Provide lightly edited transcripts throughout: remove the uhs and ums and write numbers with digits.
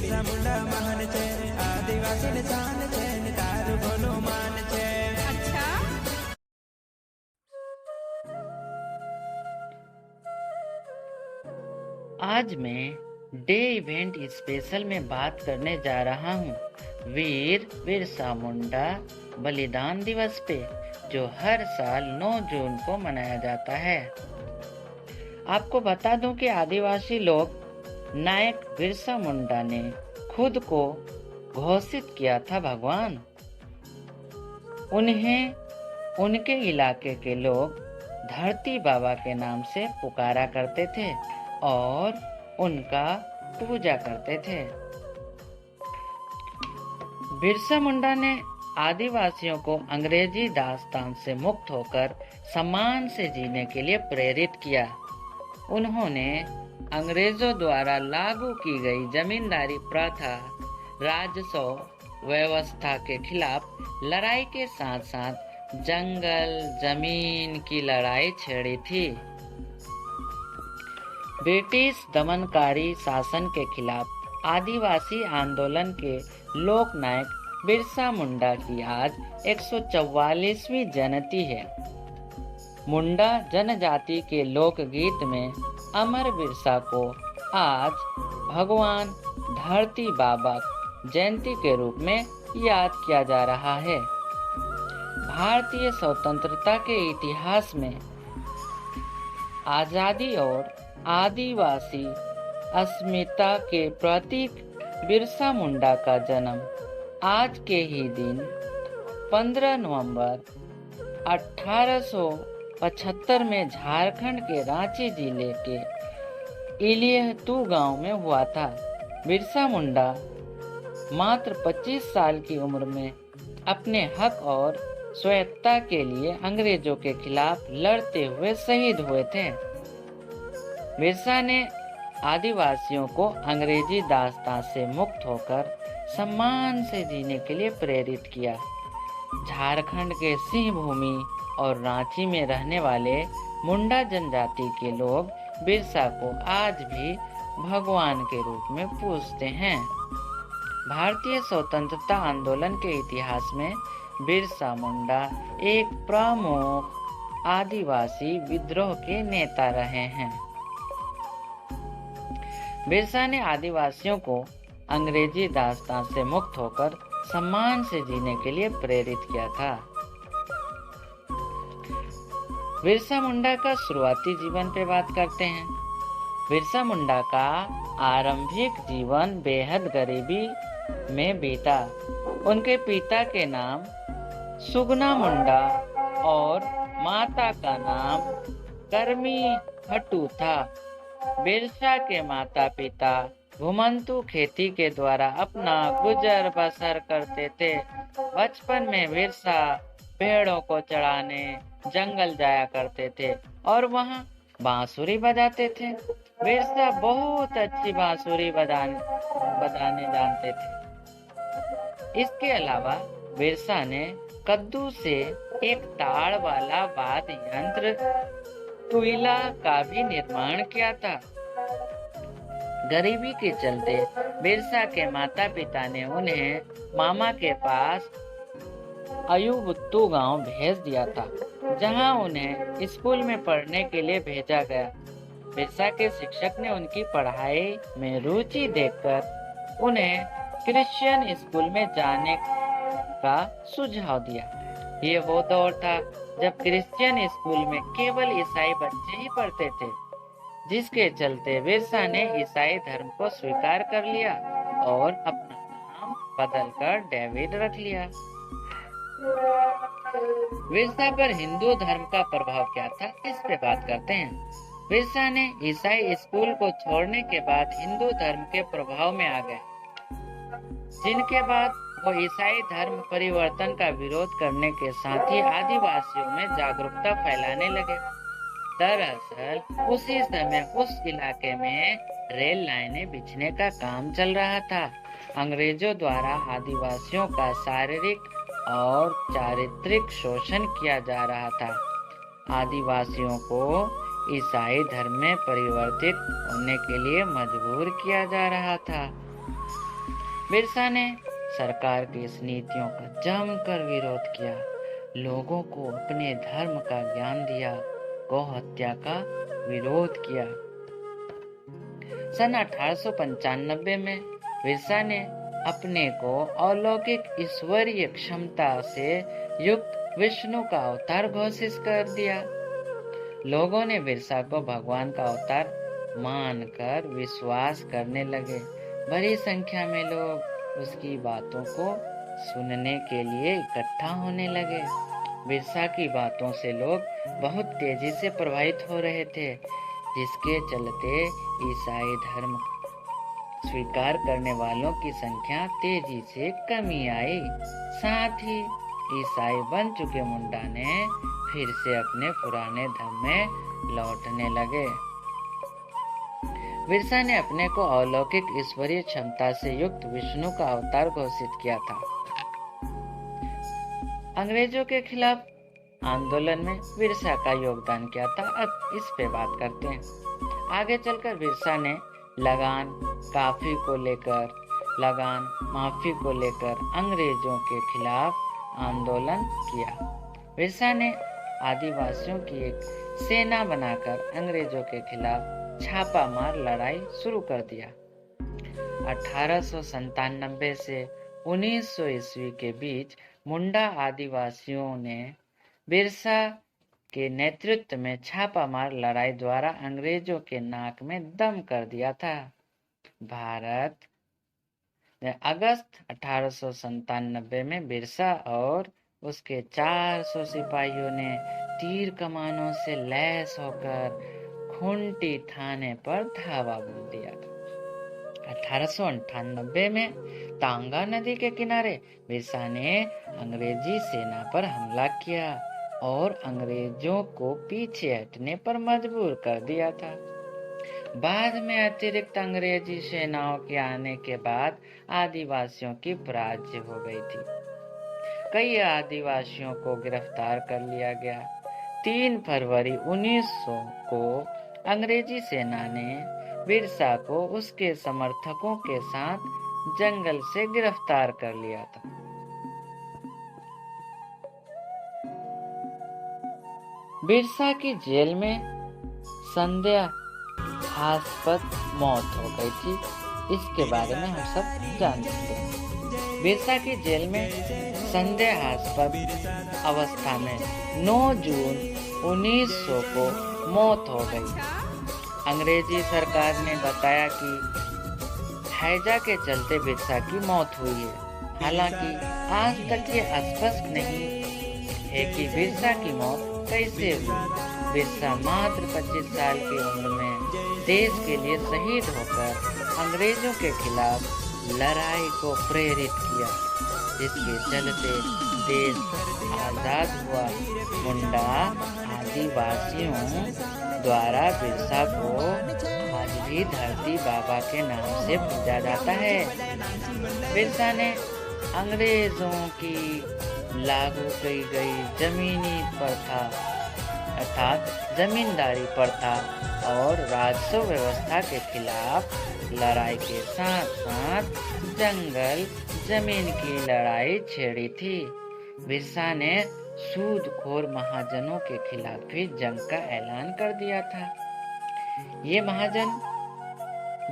बिरसा मुंडा महान छे, आदिवासी ने शान छे, तारू घणो मान छे। अच्छा, आज मैं डे इवेंट स्पेशल में बात करने जा रहा हूँ वीर बिरसा मुंडा बलिदान दिवस पे, जो हर साल 9 जून को मनाया जाता है। आपको बता दूं कि आदिवासी लोग नायक बिरसा मुंडा ने खुद को घोषित किया था भगवान। उन्हें उनके इलाके के लोग धरती बाबा के नाम से पुकारा करते थे और उनका पूजा करते थे। बिरसा मुंडा ने आदिवासियों को अंग्रेजी दास्तान से मुक्त होकर सम्मान से जीने के लिए प्रेरित किया। उन्होंने अंग्रेजों द्वारा लागू की गई जमींदारी प्रथा, राजस्व व्यवस्था के खिलाफ लड़ाई के साथ साथ जंगल जमीन की लड़ाई छेड़ी थी। ब्रिटिश दमनकारी शासन के खिलाफ आदिवासी आंदोलन के लोक नायक बिरसा मुंडा की आज 144वीं जयंती है। मुंडा जनजाति के लोकगीत में अमर बिरसा को आज भगवान धरती बाबा जयंती के रूप में याद किया जा रहा है। भारतीय स्वतंत्रता के इतिहास में आजादी और आदिवासी अस्मिता के प्रतीक बिरसा मुंडा का जन्म आज के ही दिन 15 नवंबर 1875 में झारखंड के रांची जिले के इलियतू गांव में हुआ था। बिरसा मुंडा मात्र 25 साल की उम्र में अपने हक और स्वायत्तता के लिए अंग्रेजों के खिलाफ लड़ते हुए शहीद हुए थे। बिरसा ने आदिवासियों को अंग्रेजी दास्तान से मुक्त होकर सम्मान से जीने के लिए प्रेरित किया। झारखंड के सिंह भूमि और रांची में रहने वाले मुंडा जनजाति के लोग बिरसा को आज भी भगवान के रूप में पूजते हैं। भारतीय स्वतंत्रता आंदोलन के इतिहास में बिरसा मुंडा एक प्रमुख आदिवासी विद्रोह के नेता रहे हैं। बिरसा ने आदिवासियों को अंग्रेजी दास्तान से मुक्त होकर सम्मान से जीने के लिए प्रेरित किया था। बिरसा मुंडा का शुरुआती जीवन पे बात करते हैं। बिरसा मुंडा का आरंभिक जीवन बेहद गरीबी में बीता। उनके पिता के नाम सुगना मुंडा और माता का नाम करमी हट्टू था। बिरसा के माता पिता घुमंतू खेती के द्वारा अपना गुजर बसर करते थे। बचपन में बिरसा पेड़ों को चढ़ाने जंगल जाया करते थे और वहाँ बांसुरी बजाते थे। बिरसा बहुत अच्छी बांसुरी बजाने जानते थे। इसके अलावा बिरसा ने कद्दू से एक ताड़ वाला वाद्य यंत्र तुइला का भी निर्माण किया था। गरीबी के चलते बिरसा के माता पिता ने उन्हें मामा के पास अयुबुत्तू गांव भेज दिया था, जहां उन्हें स्कूल में पढ़ने के लिए भेजा गया। बिरसा के शिक्षक ने उनकी पढ़ाई में रुचि देखकर उन्हें क्रिश्चियन स्कूल में जाने का सुझाव दिया। ये वो दौर था जब क्रिश्चियन स्कूल में केवल ईसाई बच्चे ही पढ़ते थे, जिसके चलते बिरसा ने ईसाई धर्म को स्वीकार कर लिया और अपना नाम बदलकर डेविड रख लिया। बिरसा पर हिंदू धर्म का प्रभाव क्या था, इस पे बात करते हैं। बिरसा ने ईसाई स्कूल को छोड़ने के बाद हिंदू धर्म के प्रभाव में आ गए, जिनके बाद वो ईसाई धर्म परिवर्तन का विरोध करने के साथ ही आदिवासियों में जागरूकता फैलाने लगे। दरअसल उसी समय उस इलाके में रेल लाइनें बिछने का काम चल रहा था। अंग्रेजों द्वारा आदिवासियों का शारीरिक और चारित्रिक शोषण किया जा रहा था। आदिवासियों को ईसाई धर्म में परिवर्तित होने के लिए मजबूर किया जा रहा था। बिरसा ने सरकार की इस नीतियों का जमकर विरोध किया, लोगों को अपने धर्म का ज्ञान दिया, गौ हत्या का विरोध किया। सन 1895 में बिरसा ने अपने को अलौकिक ईश्वरीय क्षमता से युक्त विष्णु का अवतार घोषित कर दिया। लोगों ने बिरसा को भगवान का अवतार मानकर विश्वास करने लगे। बड़ी संख्या में लोग उसकी बातों को सुनने के लिए इकट्ठा होने लगे। बिरसा की बातों से लोग बहुत तेजी से प्रभावित हो रहे थे, जिसके चलते ईसाई धर्म स्वीकार करने वालों की संख्या तेजी से कमी आई। साथ ही ईसाई बन चुके मुंडा ने फिर से अपने पुराने धर्म में लौटने लगे। बिरसा ने अपने को अलौकिक ईश्वरीय क्षमता से युक्त विष्णु का अवतार घोषित किया था। अंग्रेजों के खिलाफ आंदोलन में बिरसा का योगदान क्या था, अब इस पे बात करते हैं। आगे चलकर बिरसा ने लगान काफी को लेकर, लगान माफी को लेकर अंग्रेजों के खिलाफ आंदोलन किया। बिरसा ने आदिवासियों की एक सेना बनाकर अंग्रेजों के खिलाफ छापामार लड़ाई शुरू कर दिया। 1897 से 1900 ईस्वी के बीच मुंडा आदिवासियों ने बिरसा के नेतृत्व में छापामार लड़ाई द्वारा अंग्रेजों के नाक में दम कर दिया था। भारत अगस्त 1897 में बिरसा और उसके 400 सिपाहियों ने तीर कमानों से लैस होकर खूंटी थाने पर धावा बोल दिया था। 1898 में तांगा नदी के किनारे बिरसा ने अंग्रेजी सेना पर हमला किया और अंग्रेजों को पीछे हटने पर मजबूर कर दिया था। बाद में अतिरिक्त अंग्रेजी सेनाओं के आने के बाद आदिवासियों की पराजय हो गई थी। कई आदिवासियों को गिरफ्तार कर लिया गया। 3 फरवरी 1900 को अंग्रेजी सेना ने बिरसा को उसके समर्थकों के साथ जंगल से गिरफ्तार कर लिया था। बिरसा की जेल में संदेहास्पद मौत हो गई थी, इसके बारे में हम सब जानते हैं। बिरसा की जेल में संदेहास्पद अवस्था में 9 जून 1900 को मौत हो गई। अंग्रेजी सरकार ने बताया कि हैजा के चलते बिरसा की मौत हुई है। हालांकि आज तक ये स्पष्ट नहीं है कि बिरसा की मौत कैसे हुई। बिरसा मात्र 25 साल की उम्र में देश के लिए शहीद होकर अंग्रेजों के खिलाफ लड़ाई को प्रेरित किया, जिसके चलते देश आजाद हुआ। मुंडा आदिवासियों द्वारा बिरसा को आज भी धरती बाबा के नाम से पूजा जाता है। बिरसा ने अंग्रेजों की लागू की गई जमीनी प्रथा अर्थात जमींदारी प्रथा और राजस्व व्यवस्था के खिलाफ लड़ाई के साथ साथ जंगल जमीन की लड़ाई छेड़ी थी। बिरसा ने सूदखोर महाजनों के खिलाफ भी जंग का ऐलान कर दिया था। ये महाजन,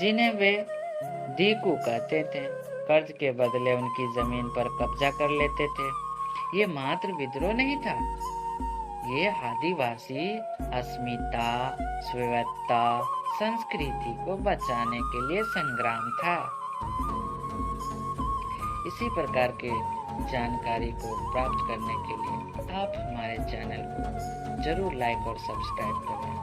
जिन्हें वे दीकू कहते थे, कर्ज के बदले उनकी जमीन पर कब्जा कर लेते थे। ये मात्र विद्रोह नहीं था, ये आदिवासी अस्मिता, स्वायत्तता, संस्कृति को बचाने के लिए संग्राम था। इसी प्रकार के जानकारी को प्राप्त करने के लिए आप हमारे चैनल को जरूर लाइक और सब्सक्राइब करें।